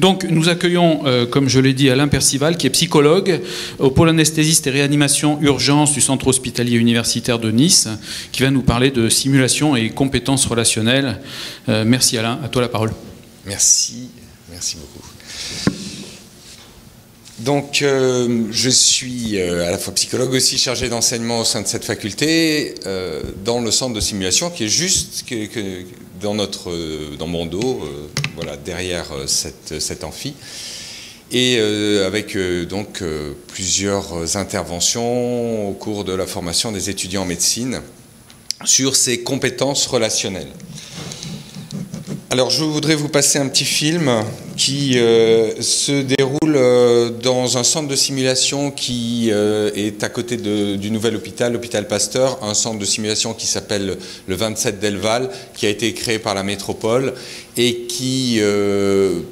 Donc nous accueillons, comme je l'ai dit, Alain Percival, qui est psychologue au pôle anesthésiste et réanimation urgence du centre hospitalier universitaire de Nice, qui va nous parler de simulation et compétences relationnelles. Merci Alain, à toi la parole. Merci beaucoup. Donc, je suis à la fois psychologue, aussi chargé d'enseignement au sein de cette faculté, dans le centre de simulation qui est juste dans mon dos, voilà, derrière cet amphi, et avec donc plusieurs interventions au cours de la formation des étudiants en médecine sur ces compétences relationnelles. Alors, je voudrais vous passer un petit film qui se déroule dans un centre de simulation qui est à côté du nouvel hôpital, l'hôpital Pasteur, un centre de simulation qui s'appelle le 27 Delval, qui a été créé par la métropole et qui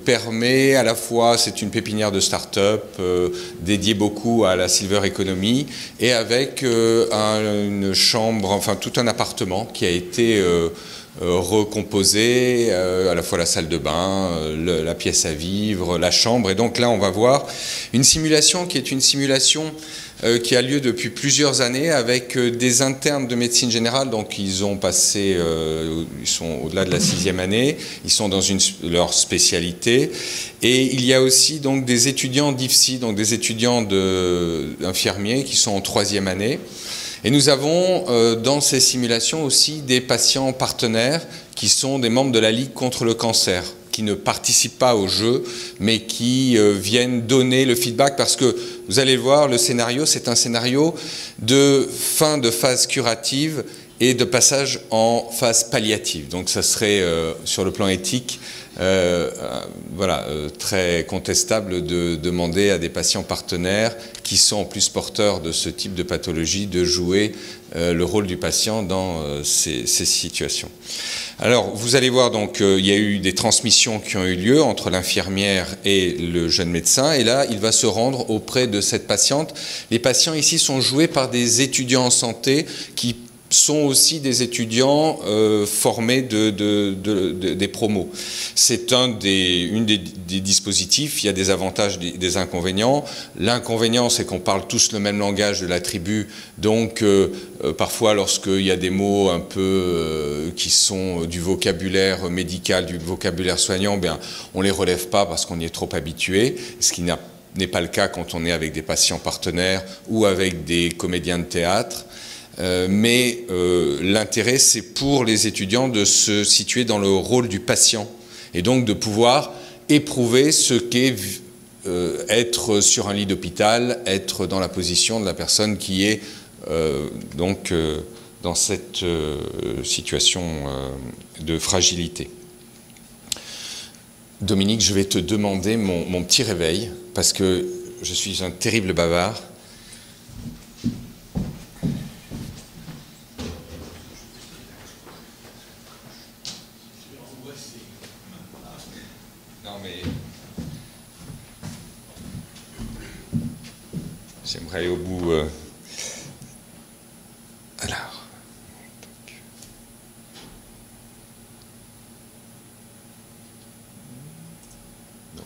permet à la fois, c'est une pépinière de start-up dédiée beaucoup à la silver economy, et avec une chambre, enfin tout un appartement qui a été recomposer à la fois la salle de bain, la pièce à vivre, la chambre. Et donc là, on va voir une simulation qui est une simulation qui a lieu depuis plusieurs années avec des internes de médecine générale. Donc ils ont passé, ils sont au-delà de la 6e année, ils sont dans leur spécialité. Et il y a aussi donc des étudiants d'IFSI, donc des étudiants d'infirmiers qui sont en 3e année. Et nous avons dans ces simulations aussi des patients partenaires qui sont des membres de la Ligue contre le cancer, qui ne participent pas au jeu, mais qui viennent donner le feedback, parce que vous allez voir, le scénario, c'est un scénario de fin de phase curative et de passage en phase palliative. Donc ça serait, sur le plan éthique, voilà, très contestable de demander à des patients partenaires qui sont en plus porteurs de ce type de pathologie de jouer le rôle du patient dans ces situations. Alors, vous allez voir, donc, il y a eu des transmissions qui ont eu lieu entre l'infirmière et le jeune médecin, et là, il va se rendre auprès de cette patiente. Les patients ici sont joués par des étudiants en santé qui sont aussi des étudiants formés des promos. C'est une des dispositifs. Il y a des avantages, des inconvénients. L'inconvénient, c'est qu'on parle tous le même langage de la tribu, donc parfois lorsqu'il y a des mots un peu qui sont du vocabulaire médical, du vocabulaire soignant, bien, on les relève pas parce qu'on y est trop habitué, ce qui n'est pas le cas quand on est avec des patients partenaires ou avec des comédiens de théâtre. Mais l'intérêt, c'est pour les étudiants de se situer dans le rôle du patient et donc de pouvoir éprouver ce qu'est être sur un lit d'hôpital, être dans la position de la personne qui est donc dans cette situation de fragilité. Dominique, je vais te demander mon petit réveil parce que je suis un terrible bavard. J'aimerais aller au bout. Alors. Non.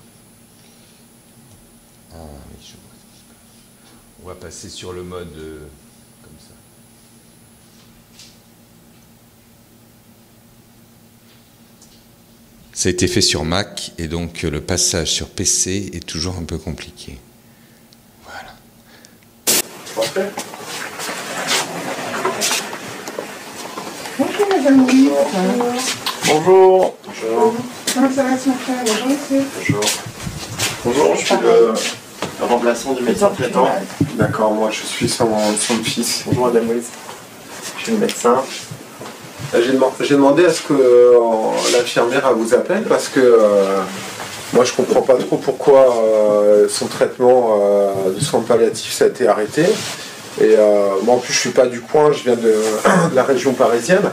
Ah oui, je vois. On va passer sur le mode comme ça. Ça a été fait sur Mac et donc le passage sur PC est toujours un peu compliqué. Bonjour madame. Bonjour. Comment ça va ce matin? Bonjour monsieur. Bonjour. Bonjour, je suis le remplaçant du médecin traitant. D'accord, moi je suis son fils. Bonjour madame Louise. Je suis le médecin. J'ai demandé à ce que l'infirmière vous appelle parce que moi je comprends pas trop pourquoi son traitement de soins palliatifs ça a été arrêté. Et moi en plus je suis pas du coin, je viens de la région parisienne.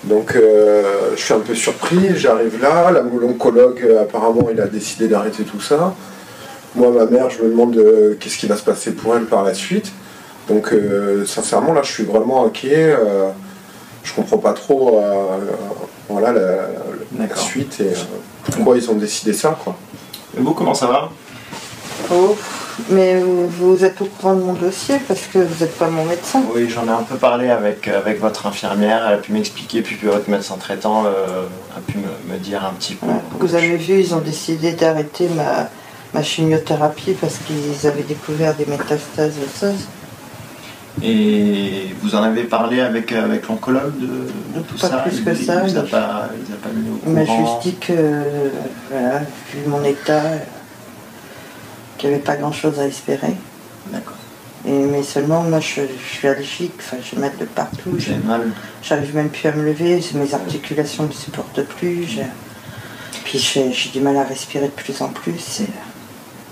Donc je suis un peu surpris, j'arrive là, l'oncologue apparemment il a décidé d'arrêter tout ça. Moi ma mère je me demande qu'est-ce qui va se passer pour elle par la suite. Donc sincèrement là je suis vraiment inquiet, je comprends pas trop voilà, la suite et pourquoi ils ont décidé ça quoi. Et vous, comment ça va? Oh, mais vous êtes au courant de mon dossier parce que vous n'êtes pas mon médecin. Oui, j'en ai un peu parlé avec votre infirmière, elle a pu m'expliquer, puis votre médecin traitant a pu me dire un petit peu. Ouais, vous avez vu, ils ont décidé d'arrêter ma chimiothérapie parce qu'ils avaient découvert des métastases osseuses. Et vous en avez parlé avec l'oncologue de tout Pas ça? plus que ça. Il vous a pas mis au Il m'a courant? juste dit que, voilà, vu mon état, qu'il n'y avait pas grand-chose à espérer. D'accord. Mais seulement, moi, je suis allergique, enfin, j'ai mal de partout. J'ai mal. J'arrive même plus à me lever, mes articulations ne me supportent plus. Puis j'ai du mal à respirer de plus en plus.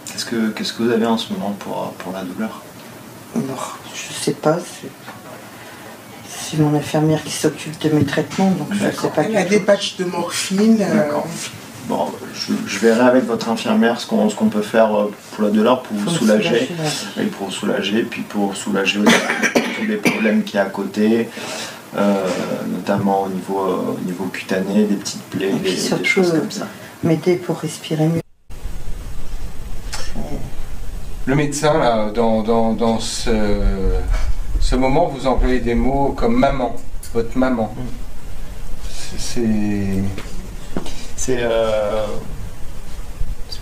Qu'est-ce que vous avez en ce moment pour la douleur? Non, je sais pas. C'est mon infirmière qui s'occupe de mes traitements, donc je ne sais pas. Elle a des patchs de morphine. D'accord. Bon, je verrai avec votre infirmière ce qu'on peut faire pour la douleur, pour vous soulager. Et pour vous soulager, puis pour soulager aussi tous les problèmes qu'il y a à côté, notamment au niveau cutané, des petites plaies, des choses comme ça. M'aider pour respirer mieux. Le médecin, là, dans ce moment, vous employez des mots comme maman, votre maman. C'est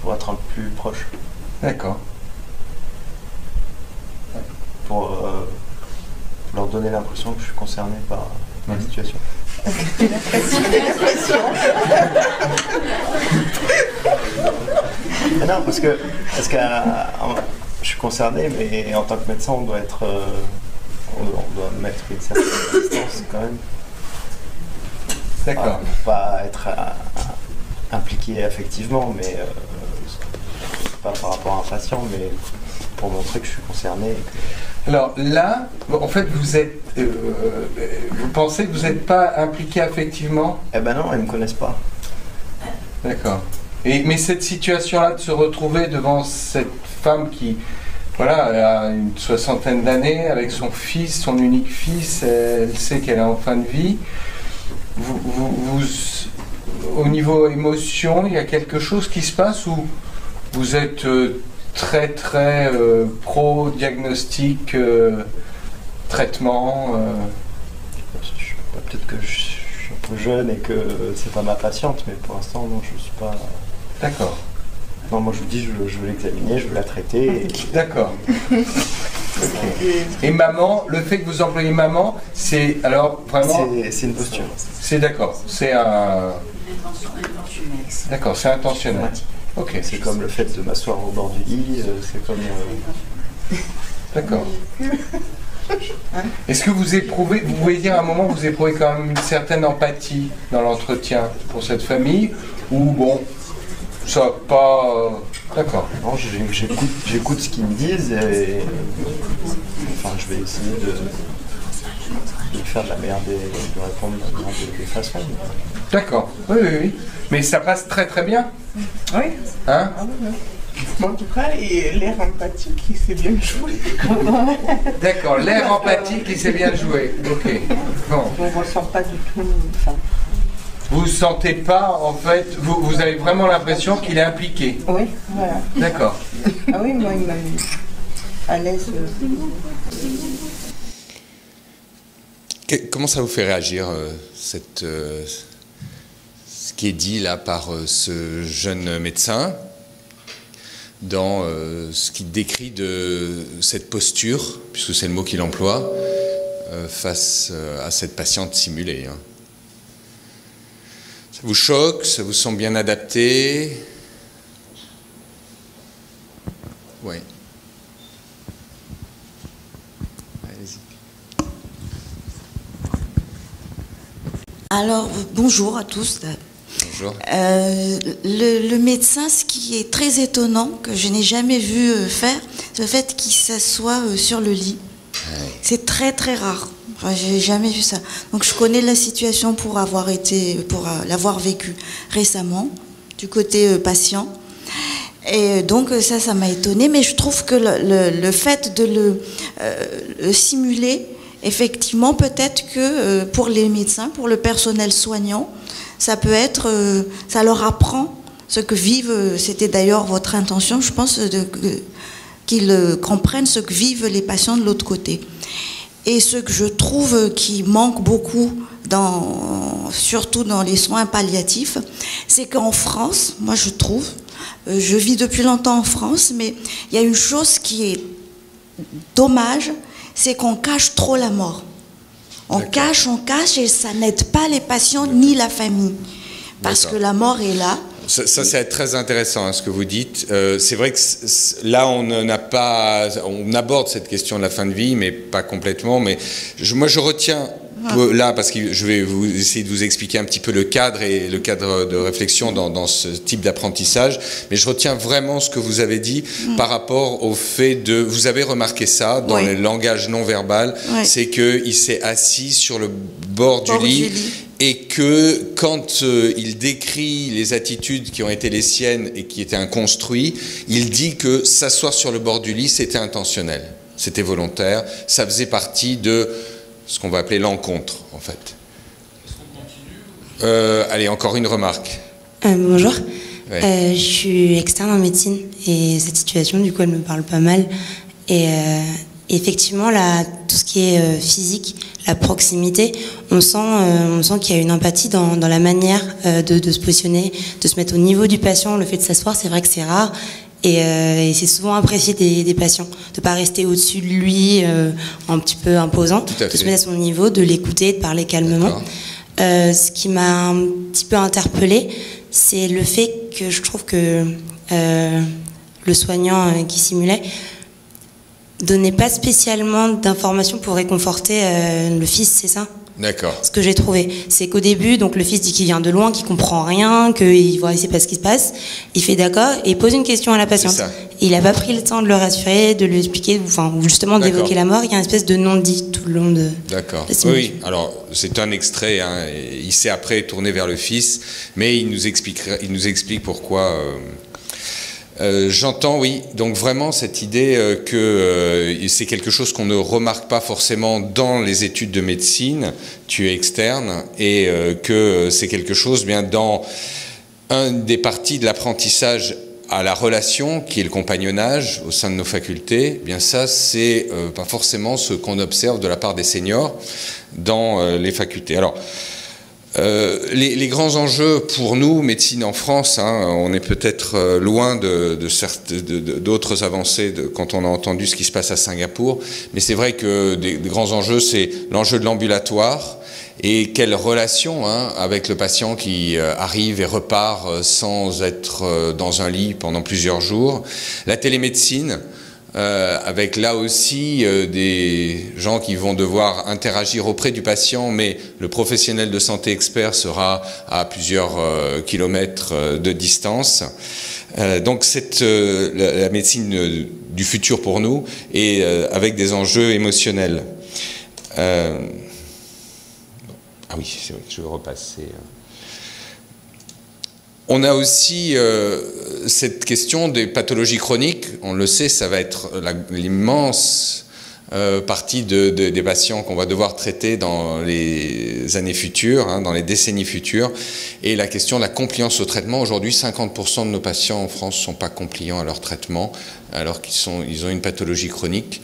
pour être un peu plus proche. D'accord. Pour leur donner l'impression que je suis concerné par la situation. Non, parce que je suis concerné, mais en tant que médecin, on doit mettre une certaine distance quand même. D'accord. Pas être impliqué affectivement, mais pas par rapport à un patient, mais pour montrer que je suis concerné. Alors là, en fait, vous êtes, vous pensez que vous n'êtes pas impliqué affectivement? Eh ben non, ils ne me connaissent pas. D'accord. Mais cette situation-là, de se retrouver devant cette femme qui, voilà, a une 60aine d'années, avec son fils, son unique fils, elle sait qu'elle est en fin de vie. Au niveau émotion, il y a quelque chose qui se passe ou vous êtes très pro-diagnostic, traitement Peut-être que je suis un peu jeune et que c'est pas ma patiente, mais pour l'instant, non, je suis pas... D'accord. Non, moi je vous dis, je veux l'examiner, je veux la traiter. D'accord. Et maman, le fait que vous employez maman, c'est alors vraiment... C'est une posture. C'est d'accord, c'est un... D'accord, c'est intentionnel. Ok. C'est comme le fait de m'asseoir au bord du lit, c'est comme... D'accord. Est-ce que vous éprouvez, vous pouvez dire à un moment, vous éprouvez quand même une certaine empathie dans l'entretien pour cette famille, ou bon, ça n'a pas... D'accord. Non, j'écoute ce qu'ils me disent et... Enfin, je vais essayer de faire de la meilleure de répondre de la meilleure des façons. D'accord, oui. Mais ça passe très bien. Oui. Hein? Ah, oui. Bon, en tout cas, l'air empathique, il s'est bien joué. D'accord, l'air empathique, il s'est bien joué. Ok. Bon. On ne ressent pas du tout. Enfin, vous ne sentez pas, en fait, vous avez vraiment l'impression qu'il est impliqué. oui, voilà. D'accord. Ah oui, moi, il m'a mis à l'aise. Comment ça vous fait réagir, ce qui est dit là par ce jeune médecin dans ce qu'il décrit de cette posture, puisque c'est le mot qu'il emploie, face à cette patiente simulée, hein. Ça vous choque? Ça vous semble bien adapté? Oui. Allez-y. Alors, bonjour à tous. Bonjour. Le médecin, ce qui est très étonnant, que je n'ai jamais vu faire, c'est le fait qu'il s'assoit sur le lit. Ouais. C'est très rare. Enfin, j'ai jamais vu ça. Donc je connais la situation pour l'avoir vécu récemment, du côté patient. Et donc ça m'a étonnée, mais je trouve que le fait de le simuler, effectivement, peut-être que pour les médecins, pour le personnel soignant, ça peut être, ça leur apprend ce que vivent, c'était d'ailleurs votre intention, je pense, qu'ils comprennent ce que vivent les patients de l'autre côté. Et ce que je trouve qui manque beaucoup, surtout dans les soins palliatifs, c'est qu'en France, moi je trouve, je vis depuis longtemps en France, mais il y a une chose qui est dommage, c'est qu'on cache trop la mort. On cache, et ça n'aide pas les patients ni la famille. Parce que la mort est là. Ça c'est très intéressant hein, ce que vous dites. C'est vrai que là, on aborde cette question de la fin de vie, mais pas complètement. Mais moi, je retiens là, parce que je vais essayer de vous expliquer un petit peu le cadre et le cadre de réflexion dans ce type d'apprentissage. Mais je retiens vraiment ce que vous avez dit par rapport au fait de... Vous avez remarqué ça dans le langage non verbal, c'est qu'il s'est assis sur le bord du lit. Et que quand il décrit les attitudes qui ont été les siennes et qui étaient inconstruites, il dit que s'asseoir sur le bord du lit, c'était intentionnel, c'était volontaire, ça faisait partie de ce qu'on va appeler l'encontre, en fait. Est-ce qu'on continue allez, encore une remarque. Bonjour, je suis externe en médecine et cette situation, du coup, elle me parle pas mal. Et effectivement, tout ce qui est physique, la proximité, on sent qu'il y a une empathie dans la manière de se positionner, de se mettre au niveau du patient. Le fait de s'asseoir, c'est vrai que c'est rare et c'est souvent apprécié des patients, de ne pas rester au-dessus de lui, un petit peu imposant, de se mettre à son niveau, de l'écouter, de parler calmement. Ce qui m'a un petit peu interpellée, c'est le fait que je trouve que le soignant qui simulait donnait pas spécialement d'informations pour réconforter le fils, c'est ça? D'accord. Ce que j'ai trouvé, c'est qu'au début, donc le fils dit qu'il vient de loin, qu'il comprend rien, qu'il voit, il sait pas ce qui se passe. Il fait d'accord et pose une question à la patiente. Et il a pas pris le temps de le rassurer, de lui expliquer, enfin, justement d'évoquer la mort. Il y a une espèce de non-dit tout le long de. D'accord. Oui. Alors c'est un extrait. Hein, il s'est après tourné vers le fils, mais il nous explique pourquoi. J'entends, oui, donc vraiment cette idée que c'est quelque chose qu'on ne remarque pas forcément dans les études de médecine, tu es externe, et que c'est quelque chose bien dans une des parties de l'apprentissage à la relation, qui est le compagnonnage au sein de nos facultés, bien ça c'est pas forcément ce qu'on observe de la part des seniors dans les facultés. Alors, les grands enjeux pour nous, médecine en France, hein, on est peut-être loin d'autres avancées quand on a entendu ce qui se passe à Singapour, mais c'est vrai que des grands enjeux, c'est l'enjeu de l'ambulatoire et quelle relation avec le patient qui arrive et repart sans être dans un lit pendant plusieurs jours. La télémédecine, avec là aussi des gens qui vont devoir interagir auprès du patient, mais le professionnel de santé expert sera à plusieurs kilomètres de distance. Donc c'est la médecine du futur pour nous et avec des enjeux émotionnels. Ah oui, c'est vrai que je vais repasser. On a aussi cette question des pathologies chroniques. On le sait, ça va être l'immense partie des patients qu'on va devoir traiter dans les années futures, dans les décennies futures. Et la question de la compliance au traitement. Aujourd'hui, 50% de nos patients en France ne sont pas compliants à leur traitement, alors qu'ils ont une pathologie chronique.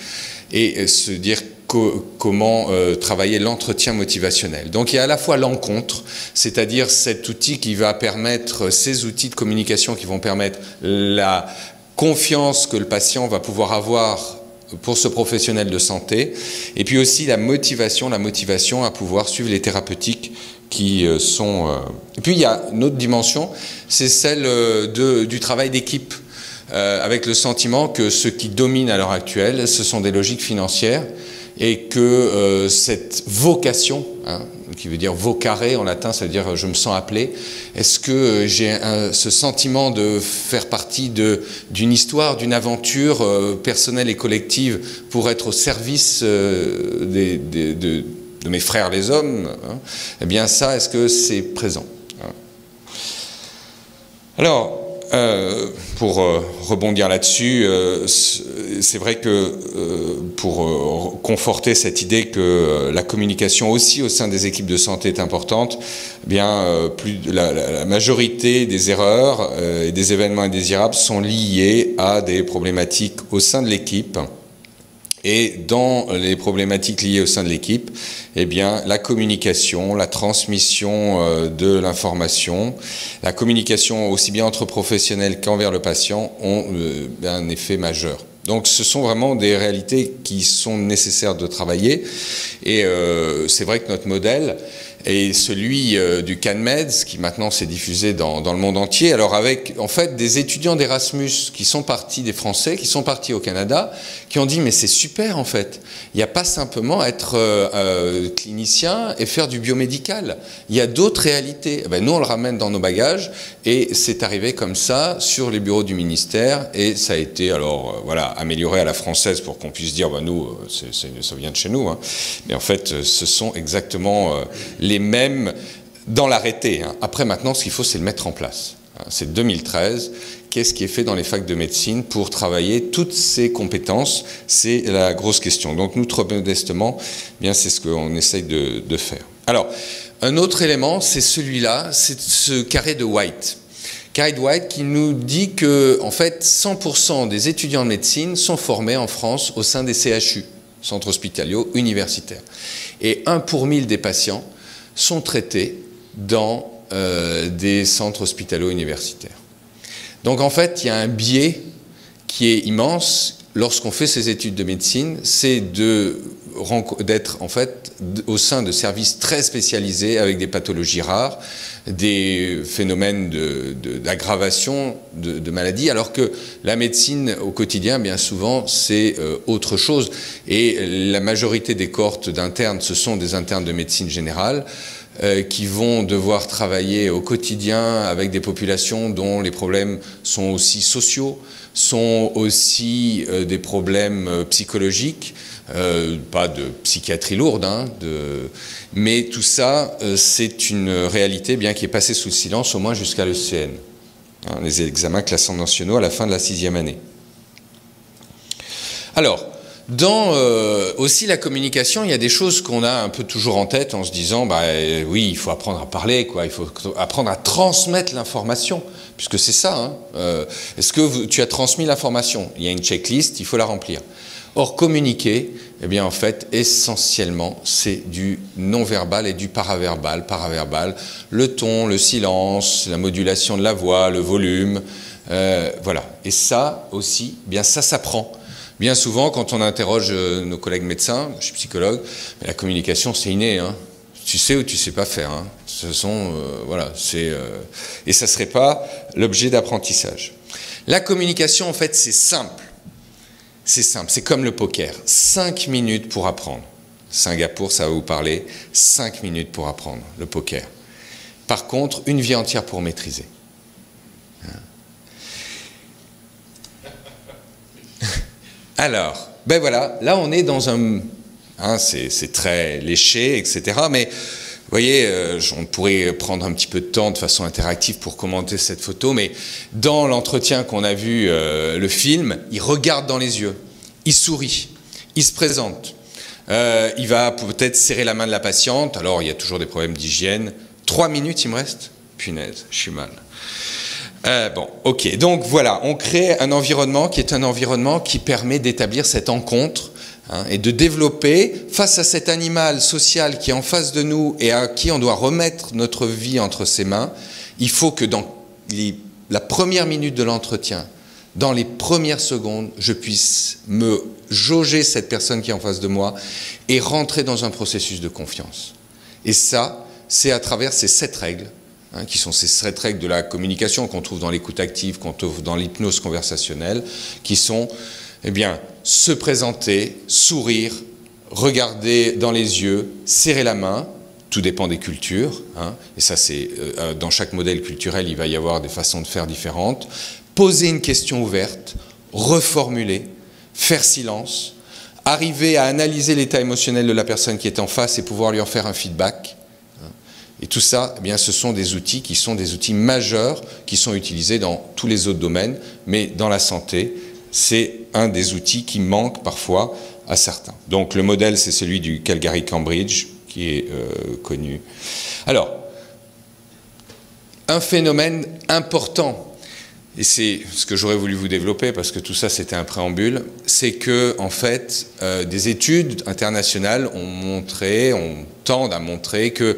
Et se dire comment travailler l'entretien motivationnel. Donc il y a à la fois l'encontre, c'est-à-dire cet outil qui va permettre, ces outils de communication qui vont permettre la confiance que le patient va pouvoir avoir pour ce professionnel de santé, et puis aussi la motivation à pouvoir suivre les thérapeutiques qui sont... Et puis il y a une autre dimension, c'est celle du travail d'équipe. Avec le sentiment que ce qui domine à l'heure actuelle, ce sont des logiques financières et que cette vocation, qui veut dire vocare en latin, ça veut dire je me sens appelé, est-ce que j'ai ce sentiment de faire partie d'une histoire, d'une aventure personnelle et collective pour être au service de mes frères les hommes, eh bien ça, est-ce que c'est présent? Alors, pour rebondir là-dessus, c'est vrai que pour conforter cette idée que la communication aussi au sein des équipes de santé est importante, eh bien, la majorité des erreurs et des événements indésirables sont liés à des problématiques au sein de l'équipe. Et dans les problématiques liées au sein de l'équipe, eh bien, la communication, la transmission de l'information, la communication aussi bien entre professionnels qu'envers le patient ont un effet majeur. Donc ce sont vraiment des réalités qui sont nécessaires de travailler. Et c'est vrai que notre modèle est celui du CanMeds, qui maintenant s'est diffusé dans le monde entier. Alors avec en fait des étudiants d'Erasmus qui sont partis, des Français, qui sont partis au Canada, qui ont dit mais c'est super en fait. Il n'y a pas simplement être clinicien et faire du biomédical. Il y a d'autres réalités. Ben, nous on le ramène dans nos bagages et c'est arrivé comme ça sur les bureaux du ministère et ça a été alors voilà amélioré à la française pour qu'on puisse dire ben, nous ça vient de chez nous. Hein. Mais en fait ce sont exactement les mêmes dans l'arrêté. Hein. Après, maintenant, ce qu'il faut, c'est le mettre en place. C'est 2013. Qu'est-ce qui est fait dans les facs de médecine pour travailler toutes ces compétences? C'est la grosse question. Donc, nous, trop modestement, bien, c'est ce qu'on essaye de faire. Alors, un autre élément, c'est celui-là, c'est ce carré de White. Carré de White qui nous dit que, en fait, 100% des étudiants de médecine sont formés en France au sein des CHU, centres hospitaliers universitaires. Et 1 pour 1000 des patients sont traités dans des centres hospitalo-universitaires. Donc en fait, il y a un biais qui est immense lorsqu'on fait ces études de médecine, c'est d'être en fait au sein de services très spécialisés avec des pathologies rares, des phénomènes d'aggravation de maladies, alors que la médecine au quotidien, bien souvent, c'est autre chose. Et la majorité des cohortes d'internes, ce sont des internes de médecine générale, qui vont devoir travailler au quotidien avec des populations dont les problèmes sont aussi sociaux, sont aussi des problèmes psychologiques, pas de psychiatrie lourde, hein, mais tout ça, c'est une réalité bien qui est passée sous le silence, au moins jusqu'à l'ECN, hein, les examens classants nationaux à la fin de la 6e année. Alors, dans aussi la communication, il y a des choses qu'on a un peu toujours en tête en se disant bah, oui, il faut apprendre à parler, quoi. Il faut apprendre à transmettre l'information, puisque c'est ça. Hein. Est-ce que tu as transmis l'information? Il y a une checklist, il faut la remplir. Or, communiquer, eh bien, en fait, essentiellement, c'est du non-verbal et du paraverbal. Paraverbal, le ton, le silence, la modulation de la voix, le volume, voilà. Et ça aussi, eh bien, ça s'apprend. Bien souvent, quand on interroge nos collègues médecins, je suis psychologue, mais la communication, c'est inné. Hein. Tu sais ou tu sais pas faire. Hein. Ce sont, voilà, et ça serait pas l'objet d'apprentissage. La communication, en fait, c'est simple. C'est simple. C'est comme le poker. 5 minutes pour apprendre. Singapour, ça va vous parler. 5 minutes pour apprendre le poker. Par contre, une vie entière pour maîtriser. Alors, ben voilà, là on est dans un... Hein, c'est très léché, etc. Mais vous voyez, on pourrait prendre un petit peu de temps de façon interactive pour commenter cette photo, mais dans l'entretien qu'on a vu, le film, il regarde dans les yeux, il sourit, il se présente, il va peut-être serrer la main de la patiente, alors il y a toujours des problèmes d'hygiène. 3 minutes il me reste? Punaise, je suis mal. Bon, ok, donc voilà, on crée un environnement qui est un environnement qui permet d'établir cette rencontre hein, et de développer, face à cet animal social qui est en face de nous et à qui on doit remettre notre vie entre ses mains, il faut que dans la première minute de l'entretien, dans les premières secondes, je puisse me jauger cette personne qui est en face de moi et rentrer dans un processus de confiance. Et ça, c'est à travers ces 7 règles, hein, qui sont ces 7 règles de la communication qu'on trouve dans l'écoute active, qu'on trouve dans l'hypnose conversationnelle, qui sont, eh bien, se présenter, sourire, regarder dans les yeux, serrer la main, tout dépend des cultures, hein, et ça c'est, dans chaque modèle culturel, il va y avoir des façons de faire différentes, poser une question ouverte, reformuler, faire silence, arriver à analyser l'état émotionnel de la personne qui est en face et pouvoir lui en faire un feedback, Et tout ça, eh bien, ce sont des outils qui sont des outils majeurs qui sont utilisés dans tous les autres domaines, mais dans la santé, c'est un des outils qui manque parfois à certains. Donc le modèle, c'est celui du Calgary-Cambridge, qui est connu. Alors, un phénomène important, et c'est ce que j'aurais voulu vous développer, parce que tout ça c'était un préambule, c'est que en fait, des études internationales tendent à montrer que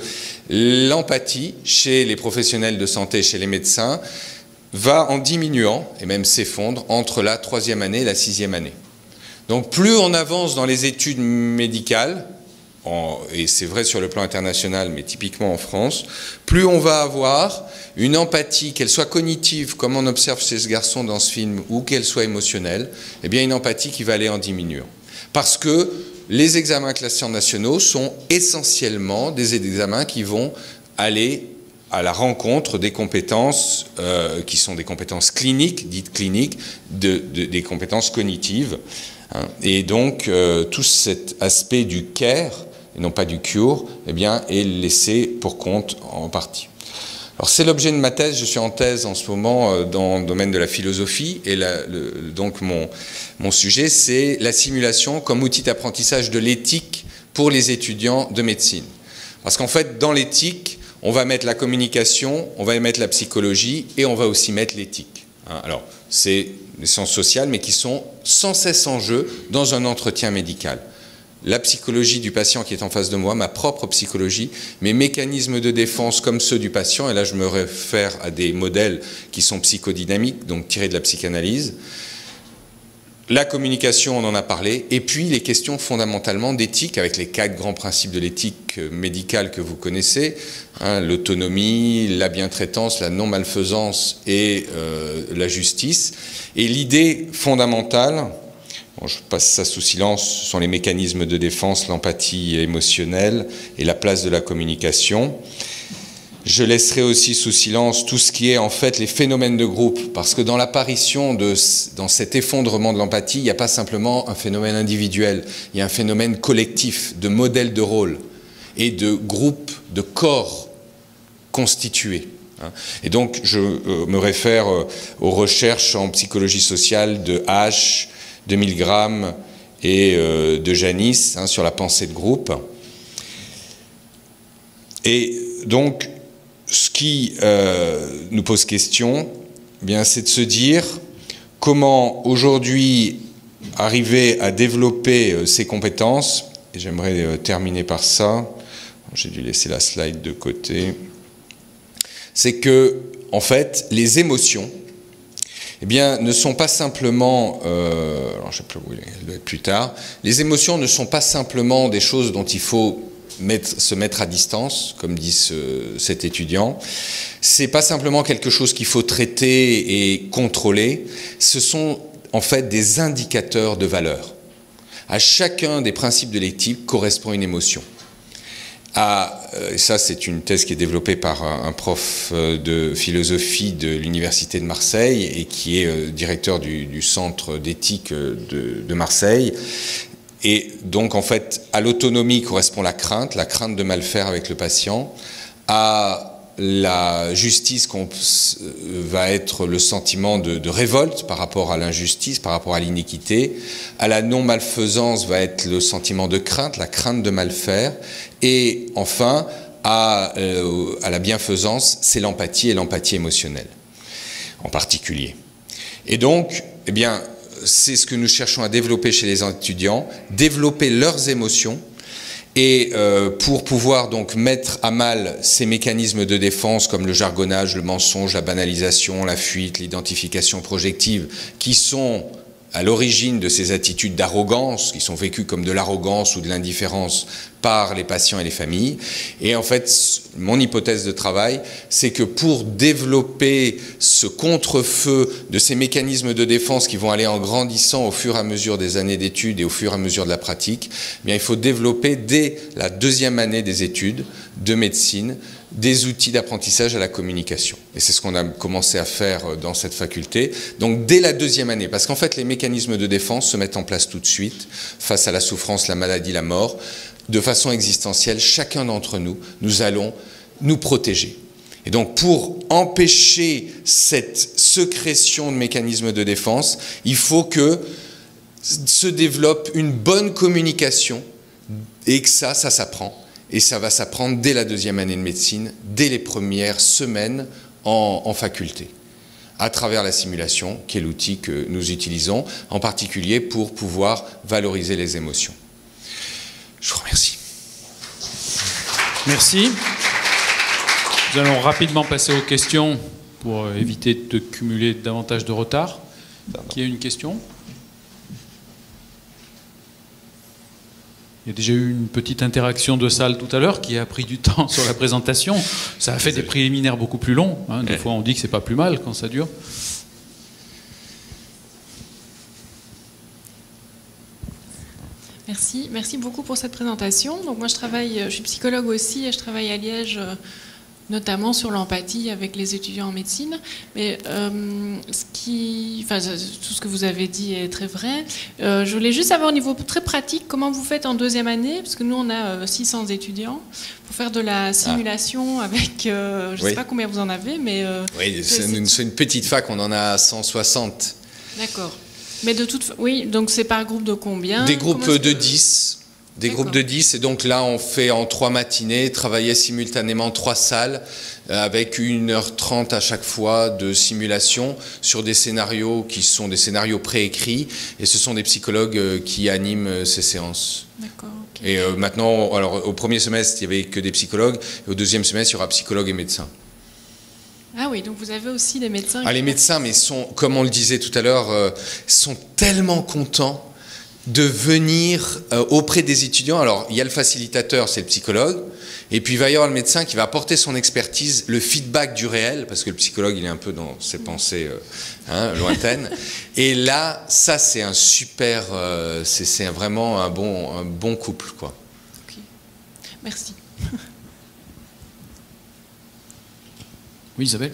l'empathie chez les professionnels de santé, chez les médecins, va en diminuant, et même s'effondre, entre la 3e année et la 6e année. Donc plus on avance dans les études médicales, et c'est vrai sur le plan international, mais typiquement en France, plus on va avoir une empathie, qu'elle soit cognitive, comme on observe chez ce garçon dans ce film, ou qu'elle soit émotionnelle, eh bien une empathie qui va aller en diminuant. Parce que les examens classants nationaux sont essentiellement des examens qui vont aller à la rencontre des compétences qui sont des compétences cliniques, dites cliniques, des compétences cognitives. Et donc, tout cet aspect du care, et non pas du cure, eh bien, est laissé pour compte en partie. Alors, c'est l'objet de ma thèse. Je suis en thèse en ce moment dans le domaine de la philosophie. Et donc, mon sujet, c'est la simulation comme outil d'apprentissage de l'éthique pour les étudiants de médecine. Parce qu'en fait, dans l'éthique, on va mettre la communication, on va y mettre la psychologie et on va aussi mettre l'éthique. Alors, c'est des sciences sociales, mais qui sont sans cesse en jeu dans un entretien médical. La psychologie du patient qui est en face de moi, ma propre psychologie, mes mécanismes de défense comme ceux du patient, et là je me réfère à des modèles qui sont psychodynamiques, donc tirés de la psychanalyse. La communication, on en a parlé, et puis les questions fondamentalement d'éthique, avec les 4 grands principes de l'éthique médicale que vous connaissez, l'autonomie, la bientraitance, la non-malfaisance et la justice. Et l'idée fondamentale, bon, je passe ça sous silence, ce sont les mécanismes de défense, l'empathie émotionnelle et la place de la communication. Je laisserai aussi sous silence tout ce qui est en fait les phénomènes de groupe, parce que dans l'apparition dans cet effondrement de l'empathie, il n'y a pas simplement un phénomène individuel, il y a un phénomène collectif, de modèle de rôle et de groupe, de corps constitués. Et donc je me réfère aux recherches en psychologie sociale de H, de Milgram et de Janis sur la pensée de groupe. Et donc, ce qui nous pose question, eh bien, c'est de se dire comment aujourd'hui arriver à développer ces compétences. Et j'aimerais terminer par ça. J'ai dû laisser la slide de côté. C'est que, en fait, les émotions, eh bien, ne sont pas simplement, alors je sais plus tard, les émotions ne sont pas simplement des choses dont il faut se mettre à distance, comme dit cet étudiant. C'est pas simplement quelque chose qu'il faut traiter et contrôler. Ce sont en fait des indicateurs de valeur. À chacun des principes de l'éthique correspond une émotion. Et ça, c'est une thèse qui est développée par un prof de philosophie de l'Université de Marseille et qui est directeur du centre d'éthique de Marseille. Et donc, en fait, à l'autonomie correspond la crainte de mal faire avec le patient. À la justice va être le sentiment de révolte par rapport à l'injustice, par rapport à l'iniquité. À la non-malfaisance va être le sentiment de crainte, la crainte de mal faire. Et enfin, à la bienfaisance, c'est l'empathie et l'empathie émotionnelle en particulier. Et donc, eh bien, c'est ce que nous cherchons à développer chez les étudiants, développer leurs émotions et pour pouvoir donc mettre à mal ces mécanismes de défense comme le jargonnage, le mensonge, la banalisation, la fuite, l'identification projective qui sont à l'origine de ces attitudes d'arrogance, qui sont vécues comme de l'arrogance ou de l'indifférence par les patients et les familles. Et en fait, mon hypothèse de travail, c'est que pour développer ce contre-feu de ces mécanismes de défense qui vont aller en grandissant au fur et à mesure des années d'études et au fur et à mesure de la pratique, eh bien, il faut développer dès la 2e année des études de médecine des outils d'apprentissage à la communication. Et c'est ce qu'on a commencé à faire dans cette faculté. Donc dès la 2e année, parce qu'en fait les mécanismes de défense se mettent en place tout de suite, face à la souffrance, la maladie, la mort, de façon existentielle, chacun d'entre nous, nous allons nous protéger. Et donc, pour empêcher cette sécrétion de mécanismes de défense, il faut que se développe une bonne communication et que ça s'apprend. Et ça va s'apprendre dès la 2e année de médecine, dès les premières semaines en faculté, à travers la simulation, qui est l'outil que nous utilisons, en particulier pour pouvoir valoriser les émotions. Je vous remercie. Merci. Nous allons rapidement passer aux questions pour éviter de cumuler davantage de retard. Qui a une question ? Il y a déjà eu une petite interaction de salle tout à l'heure qui a pris du temps sur la présentation. Ça a fait des préliminaires beaucoup plus longs. Hein. Des fois, on dit que c'est pas plus mal quand ça dure. Merci beaucoup pour cette présentation. Donc moi, je suis psychologue aussi et je travaille à Liège, notamment sur l'empathie avec les étudiants en médecine. Mais tout ce que vous avez dit est très vrai. Je voulais juste savoir au niveau très pratique, comment vous faites en 2e année, parce que nous, on a 600 étudiants, pour faire de la simulation avec, je ne sais pas combien vous en avez, mais... oui, c'est une petite fac, on en a 160. D'accord. Mais oui, donc c'est par groupe de combien? Des groupes de 10. Des groupes de 10, et donc là on fait en 3 matinées, travailler simultanément 3 salles, avec 1h30 à chaque fois de simulation sur des scénarios qui sont des scénarios préécrits, et ce sont des psychologues qui animent ces séances. D'accord. Okay. Et maintenant, alors au 1er semestre il n'y avait que des psychologues, et au 2e semestre il y aura psychologues et médecins. Ah oui, donc vous avez aussi des médecins. Les médecins, mais comme on le disait tout à l'heure, sont tellement contents de venir auprès des étudiants. Alors, il y a le facilitateur, c'est le psychologue, et puis il va y avoir le médecin qui va apporter son expertise, le feedback du réel, parce que le psychologue, il est un peu dans ses pensées lointaines. Et là, ça, c'est un super... c'est vraiment un bon couple, quoi. Ok. Merci. Oui, Isabelle ?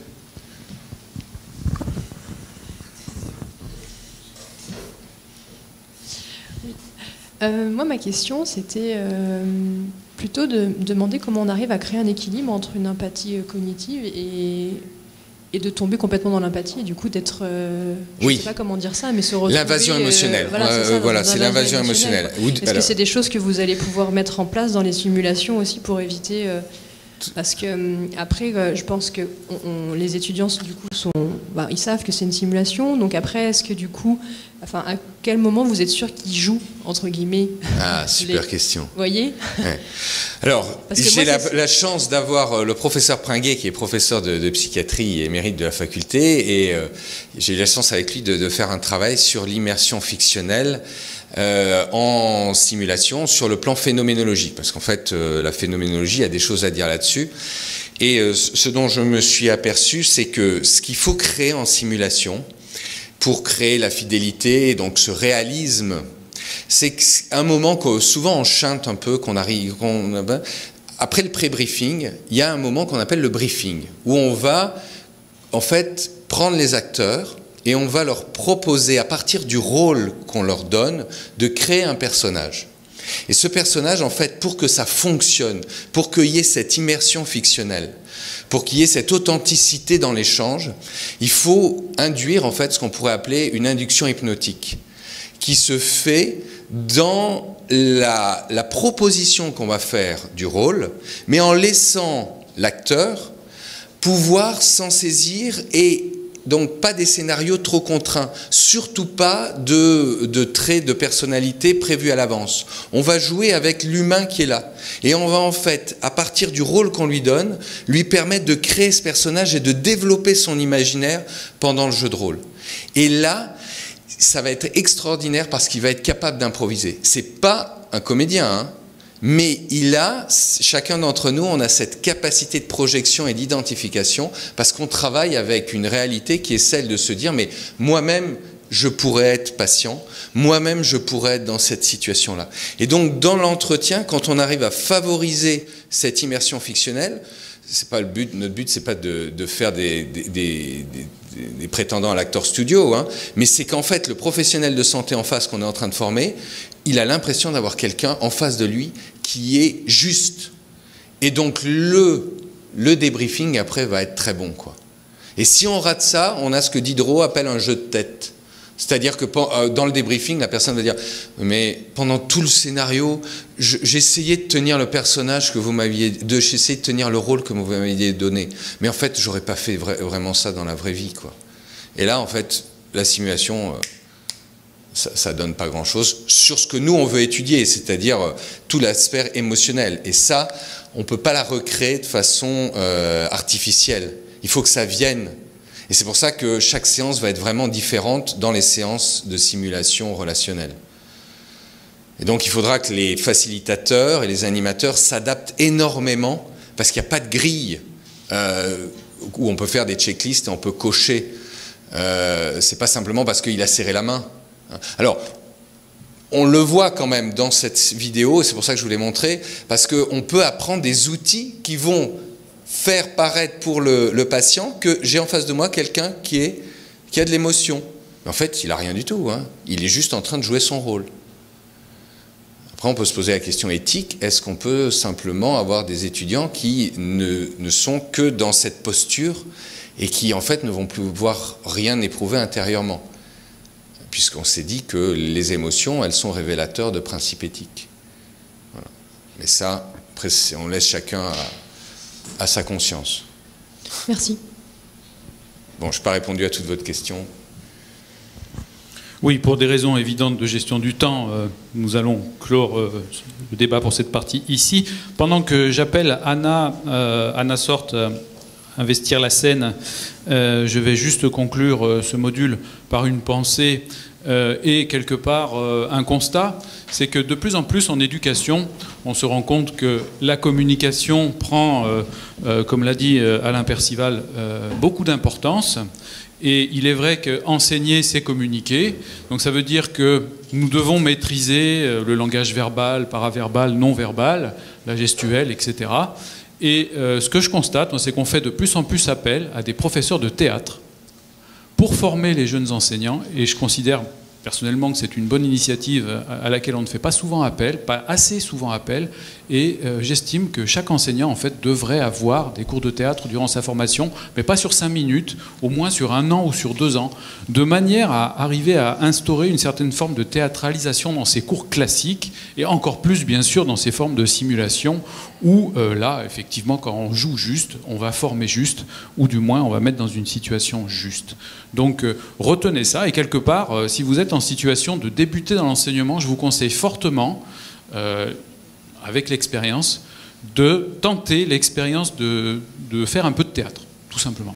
Moi, ma question, c'était plutôt de demander comment on arrive à créer un équilibre entre une empathie cognitive et de tomber complètement dans l'empathie, et du coup d'être... je ne sais pas comment dire ça, mais se retrouver... L'invasion émotionnelle. Voilà, c'est l'invasion émotionnelle. Est-ce que c'est des choses que vous allez pouvoir mettre en place dans les simulations aussi pour éviter... Parce que après, je pense que les étudiants du coup ils savent que c'est une simulation. Donc après, est-ce que du coup, à quel moment vous êtes sûr qu'ils jouent entre guillemets? Ah, super question. Vous voyez? Ouais. Alors, j'ai la chance d'avoir le professeur Pringuet, qui est professeur de psychiatrie et émérite de la faculté, et j'ai eu la chance avec lui de faire un travail sur l'immersion fictionnelle. En simulation sur le plan phénoménologique, parce qu'en fait la phénoménologie a des choses à dire là-dessus, et ce dont je me suis aperçu, c'est que ce qu'il faut créer en simulation pour créer la fidélité et donc ce réalisme, c'est qu'à un moment que souvent on chante un peu, après le pré-briefing, il y a un moment qu'on appelle le briefing, où on va en fait prendre les acteurs et on va leur proposer, à partir du rôle qu'on leur donne, de créer un personnage. Et ce personnage, en fait, pour que ça fonctionne, pour qu'il y ait cette immersion fictionnelle, pour qu'il y ait cette authenticité dans l'échange, il faut induire, en fait, ce qu'on pourrait appeler une induction hypnotique, qui se fait dans la proposition qu'on va faire du rôle, mais en laissant l'acteur pouvoir s'en saisir, et donc pas des scénarios trop contraints, surtout pas de traits de personnalité prévus à l'avance. On va jouer avec l'humain qui est là. Et on va en fait, à partir du rôle qu'on lui donne, lui permettre de créer ce personnage et de développer son imaginaire pendant le jeu de rôle. Et là, ça va être extraordinaire parce qu'il va être capable d'improviser. C'est pas un comédien, hein, mais chacun d'entre nous, on a cette capacité de projection et d'identification parce qu'on travaille avec une réalité qui est celle de se dire, mais moi-même, je pourrais être patient, moi-même, je pourrais être dans cette situation-là. Et donc, dans l'entretien, quand on arrive à favoriser cette immersion fictionnelle, c'est pas le but, notre but, c'est pas de faire des prétendants à l'acteur studio, hein, mais c'est qu'en fait, le professionnel de santé en face qu'on est en train de former, il a l'impression d'avoir quelqu'un en face de lui qui est juste. Et donc, le le débriefing après va être très bon, quoi. Et si on rate ça, on a ce que Diderot appelle un jeu de tête. C'est-à-dire que dans le débriefing, la personne va dire « Mais pendant tout le scénario, j'essayais de tenir le personnage que vous m'aviez... J'essayais de tenir le rôle que vous m'aviez donné. Mais en fait, j'aurais pas fait vraiment ça dans la vraie vie, quoi. » Et là, en fait, la simulation, ça donne pas grand-chose sur ce que nous, on veut étudier, c'est-à-dire tout l'aspect émotionnel. Et ça, on peut pas la recréer de façon artificielle. Il faut que ça vienne. Et c'est pour ça que chaque séance va être vraiment différente dans les séances de simulation relationnelle. Et donc il faudra que les facilitateurs et les animateurs s'adaptent énormément, parce qu'il n'y a pas de grille où on peut faire des checklists et on peut cocher. C'est pas simplement parce qu'il a serré la main. Alors, on le voit quand même dans cette vidéo, c'est pour ça que je vous l'ai montré, parce qu'on peut apprendre des outils qui vont faire paraître pour le patient que j'ai en face de moi quelqu'un qui a de l'émotion. Mais en fait, il n'a rien du tout, hein. Il est juste en train de jouer son rôle. Après, on peut se poser la question éthique, est-ce qu'on peut simplement avoir des étudiants qui ne sont que dans cette posture et qui, en fait, ne vont plus pouvoir rien éprouver intérieurement? Puisqu'on s'est dit que les émotions, elles sont révélateurs de principes éthiques. Voilà. Mais ça, après, on laisse chacun à sa conscience. Merci. Bon, je n'ai pas répondu à toute votre question. Oui, pour des raisons évidentes de gestion du temps, nous allons clore le débat pour cette partie ici. Pendant que j'appelle Anna Sort investir la scène, je vais juste conclure ce module par une pensée et quelque part un constat, c'est que de plus en plus en éducation, on se rend compte que la communication prend, comme l'a dit Alain Percival, beaucoup d'importance. Et il est vrai qu'enseigner, c'est communiquer. Donc ça veut dire que nous devons maîtriser le langage verbal, paraverbal, non-verbal, la gestuelle, etc. Et ce que je constate, c'est qu'on fait de plus en plus appel à des professeurs de théâtre pour former les jeunes enseignants. Et je considère personnellement que c'est une bonne initiative à laquelle on ne fait pas souvent appel, pas assez souvent appel. Et j'estime que chaque enseignant, en fait, devrait avoir des cours de théâtre durant sa formation, mais pas sur 5 minutes, au moins sur 1 an ou sur 2 ans, de manière à arriver à instaurer une certaine forme de théâtralisation dans ces cours classiques, et encore plus, bien sûr, dans ces formes de simulation, où là, effectivement, quand on joue juste, on va former juste, ou du moins, on va mettre dans une situation juste. Donc, retenez ça, et quelque part, si vous êtes en situation de débuter dans l'enseignement, je vous conseille fortement, avec l'expérience, de tenter l'expérience de faire un peu de théâtre, tout simplement.